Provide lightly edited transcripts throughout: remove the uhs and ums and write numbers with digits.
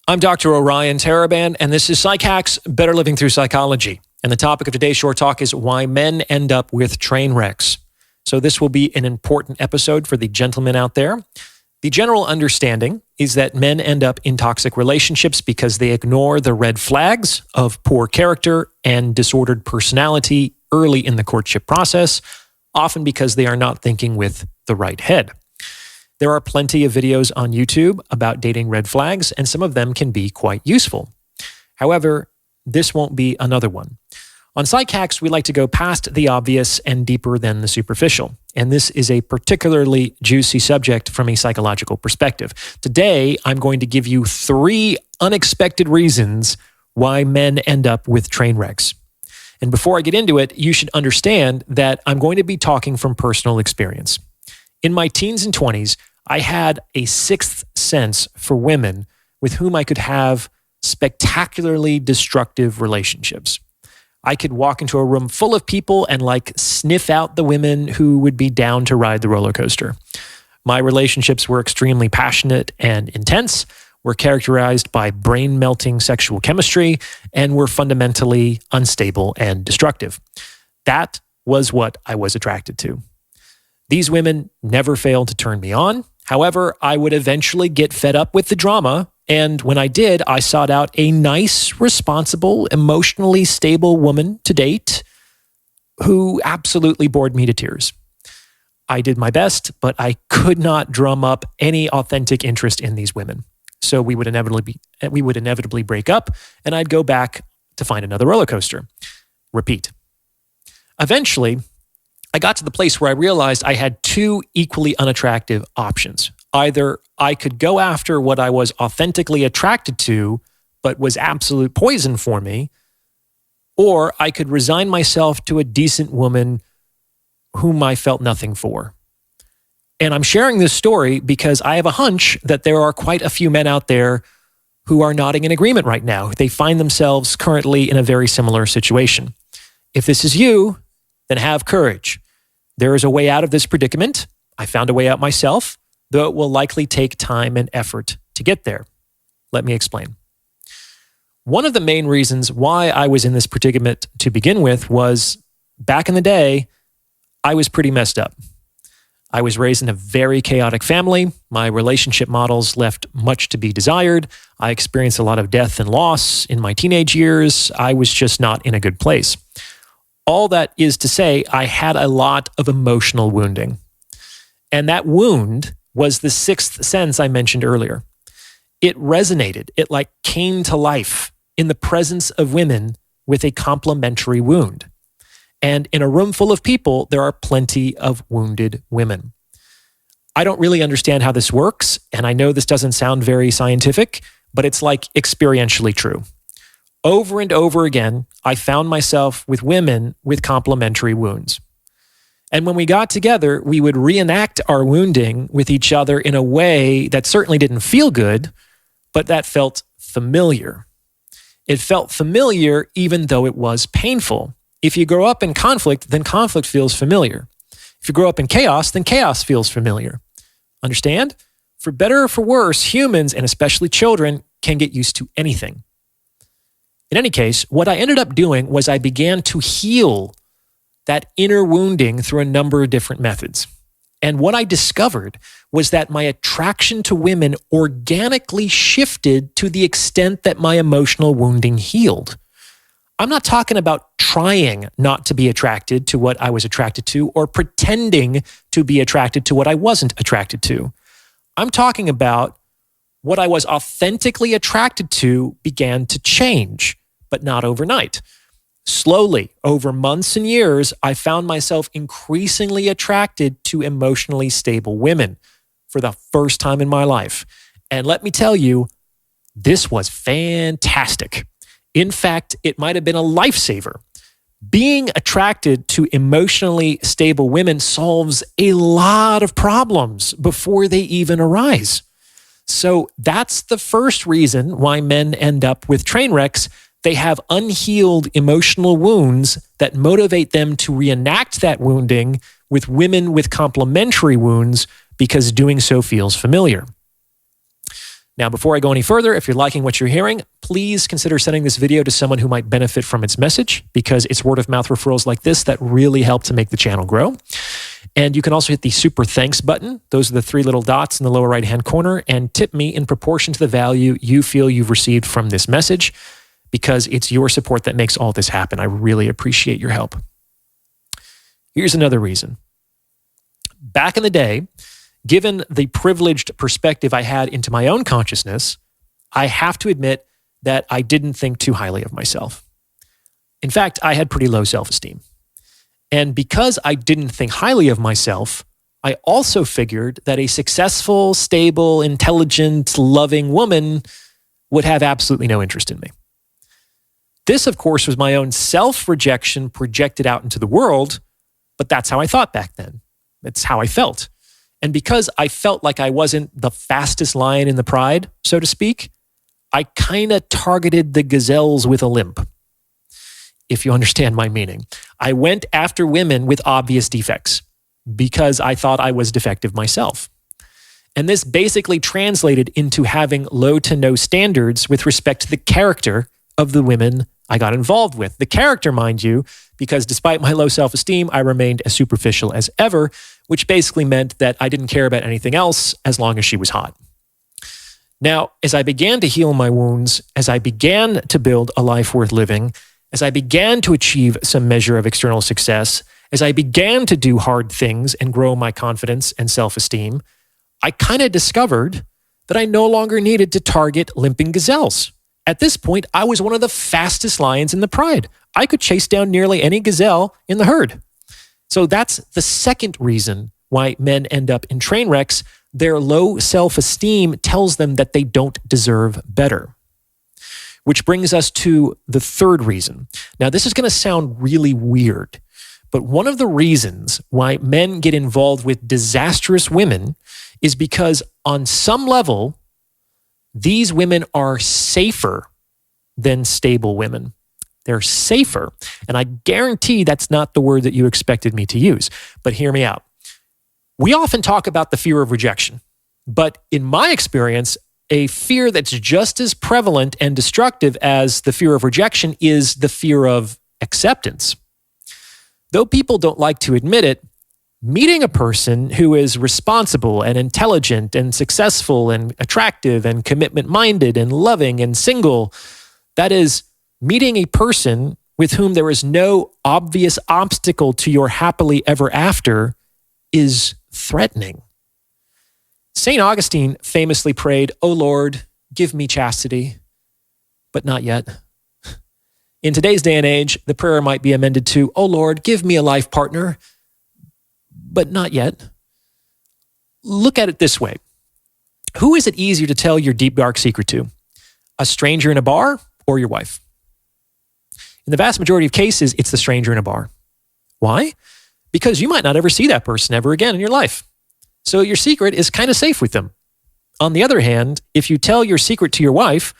I'm Dr. Orion Taraban, and this is PsycHacks, Better Living Through Psychology. And the topic of today's short talk is why men end up with train wrecks. So this will be an important episode for the gentlemen out there. The general understanding is that men end up in toxic relationships because they ignore the red flags of poor character and disordered personality early in the courtship process, often because they are not thinking with the right head. There are plenty of videos on YouTube about dating red flags, and some of them can be quite useful. However, this won't be another one. On PsycHacks, we like to go past the obvious and deeper than the superficial. And this is a particularly juicy subject from a psychological perspective. Today, I'm going to give you 3 unexpected reasons why men end up with train wrecks. And before I get into it, you should understand that I'm going to be talking from personal experience. In my teens and 20s, I had a sixth sense for women with whom I could have spectacularly destructive relationships. I could walk into a room full of people and sniff out the women who would be down to ride the roller coaster. My relationships were extremely passionate and intense, were characterized by brain-melting sexual chemistry, and were fundamentally unstable and destructive. That was what I was attracted to. These women never failed to turn me on. However, I would eventually get fed up with the drama, and when I did, I sought out a nice, responsible, emotionally stable woman to date who absolutely bored me to tears. I did my best, but I could not drum up any authentic interest in these women. So we would inevitably break up, and I'd go back to find another roller coaster. Repeat. Eventually, I got to the place where I realized I had 2 equally unattractive options. Either I could go after what I was authentically attracted to, but was absolute poison for me, or I could resign myself to a decent woman whom I felt nothing for. And I'm sharing this story because I have a hunch that there are quite a few men out there who are nodding in agreement right now. They find themselves currently in a very similar situation. If this is you, then have courage. There is a way out of this predicament. I found a way out myself, though it will likely take time and effort to get there. Let me explain. One of the main reasons why I was in this predicament to begin with was, back in the day, I was pretty messed up. I was raised in a very chaotic family. My relationship models left much to be desired. I experienced a lot of death and loss in my teenage years. I was just not in a good place. All that is to say, I had a lot of emotional wounding. And that wound was the sixth sense I mentioned earlier. It resonated. It came to life in the presence of women with a complementary wound. And in a room full of people, there are plenty of wounded women. I don't really understand how this works, and I know this doesn't sound very scientific, but it's experientially true. Over and over again, I found myself with women with complementary wounds. And when we got together, we would reenact our wounding with each other in a way that certainly didn't feel good, but that felt familiar. It felt familiar even though it was painful. If you grow up in conflict, then conflict feels familiar. If you grow up in chaos, then chaos feels familiar. Understand? For better or for worse, humans, and especially children, can get used to anything. In any case, what I ended up doing was I began to heal that inner wounding through a number of different methods. And what I discovered was that my attraction to women organically shifted to the extent that my emotional wounding healed. I'm not talking about trying not to be attracted to what I was attracted to or pretending to be attracted to what I wasn't attracted to. I'm talking about what I was authentically attracted to began to change, but not overnight. Slowly, over months and years, I found myself increasingly attracted to emotionally stable women for the first time in my life. And let me tell you, this was fantastic. In fact, it might have been a lifesaver. Being attracted to emotionally stable women solves a lot of problems before they even arise. So that's the first reason why men end up with train wrecks. They have unhealed emotional wounds that motivate them to reenact that wounding with women with complementary wounds because doing so feels familiar. Now, before I go any further, if you're liking what you're hearing, please consider sending this video to someone who might benefit from its message, because it's word of mouth referrals like this that really help to make the channel grow. And you can also hit the super thanks button. Those are the 3 little dots in the lower right-hand corner, and tip me in proportion to the value you feel you've received from this message, because it's your support that makes all this happen. I really appreciate your help. Here's another reason. Back in the day, given the privileged perspective I had into my own consciousness, I have to admit that I didn't think too highly of myself. In fact, I had pretty low self-esteem. And because I didn't think highly of myself, I also figured that a successful, stable, intelligent, loving woman would have absolutely no interest in me. This, of course, was my own self-rejection projected out into the world, but that's how I thought back then. It's how I felt. And because I felt like I wasn't the fastest lion in the pride, so to speak, I kind of targeted the gazelles with a limp, if you understand my meaning. I went after women with obvious defects because I thought I was defective myself. And this basically translated into having low to no standards with respect to the character of the women I got involved with. The character, mind you, because despite my low self-esteem, I remained as superficial as ever, which basically meant that I didn't care about anything else as long as she was hot. Now, as I began to heal my wounds, as I began to build a life worth living, as I began to achieve some measure of external success, as I began to do hard things and grow my confidence and self-esteem, I kind of discovered that I no longer needed to target limping gazelles. At this point, I was one of the fastest lions in the pride. I could chase down nearly any gazelle in the herd. So that's the second reason why men end up in train wrecks. Their low self-esteem tells them that they don't deserve better. Which brings us to the third reason. Now, this is going to sound really weird, but one of the reasons why men get involved with disastrous women is because on some level, these women are safer than stable women. They're safer. And I guarantee that's not the word that you expected me to use. But hear me out. We often talk about the fear of rejection. But in my experience, a fear that's just as prevalent and destructive as the fear of rejection is the fear of acceptance. Though people don't like to admit it, meeting a person who is responsible and intelligent and successful and attractive and commitment-minded and loving and single, that is, meeting a person with whom there is no obvious obstacle to your happily ever after, is threatening. St. Augustine famously prayed, "O Lord, give me chastity," but not yet. In today's day and age, the prayer might be amended to, "O Lord, give me a life partner," but not yet. Look at it this way. Who is it easier to tell your deep, dark secret to? A stranger in a bar or your wife? In the vast majority of cases, it's the stranger in a bar. Why? Because you might not ever see that person ever again in your life. So your secret is kind of safe with them. On the other hand, if you tell your secret to your wife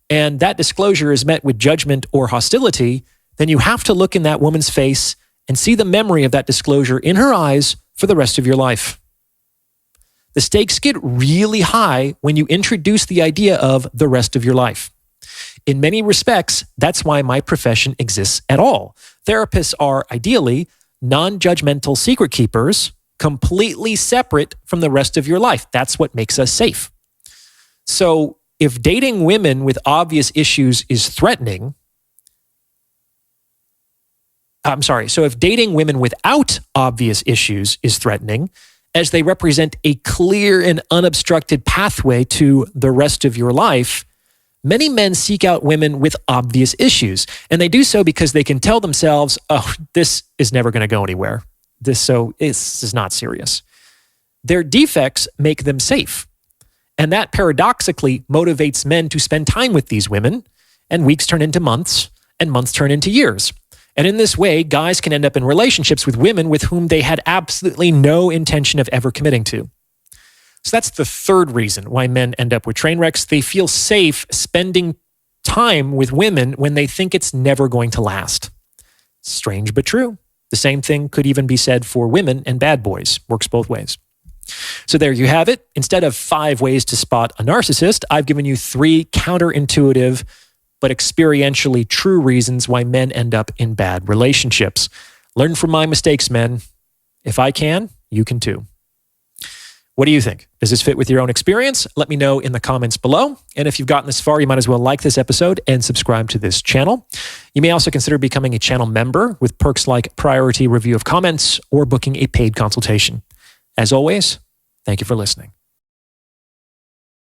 and that disclosure is met with judgment or hostility, then you have to look in that woman's face and see the memory of that disclosure in her eyes for the rest of your life. The stakes get really high when you introduce the idea of the rest of your life. In many respects, that's why my profession exists at all. Therapists are ideally non-judgmental secret keepers, completely separate from the rest of your life. That's what makes us safe. So if dating women with obvious issues is threatening, so if dating women without obvious issues is threatening, as they represent a clear and unobstructed pathway to the rest of your life, many men seek out women with obvious issues. And they do so because they can tell themselves, oh, this is never going to go anywhere. This is not serious. Their defects make them safe. And that paradoxically motivates men to spend time with these women, and weeks turn into months, and months turn into years. And in this way, guys can end up in relationships with women with whom they had absolutely no intention of ever committing to. So that's the third reason why men end up with train wrecks. They feel safe spending time with women when they think it's never going to last. Strange but true. The same thing could even be said for women and bad boys. Works both ways. So there you have it. Instead of 5 ways to spot a narcissist, I've given you 3 counterintuitive but experientially true reasons why men end up in bad relationships. Learn from my mistakes, men. If I can, you can too. What do you think? Does this fit with your own experience? Let me know in the comments below. And if you've gotten this far, you might as well like this episode and subscribe to this channel. You may also consider becoming a channel member with perks like priority review of comments or booking a paid consultation. As always, thank you for listening.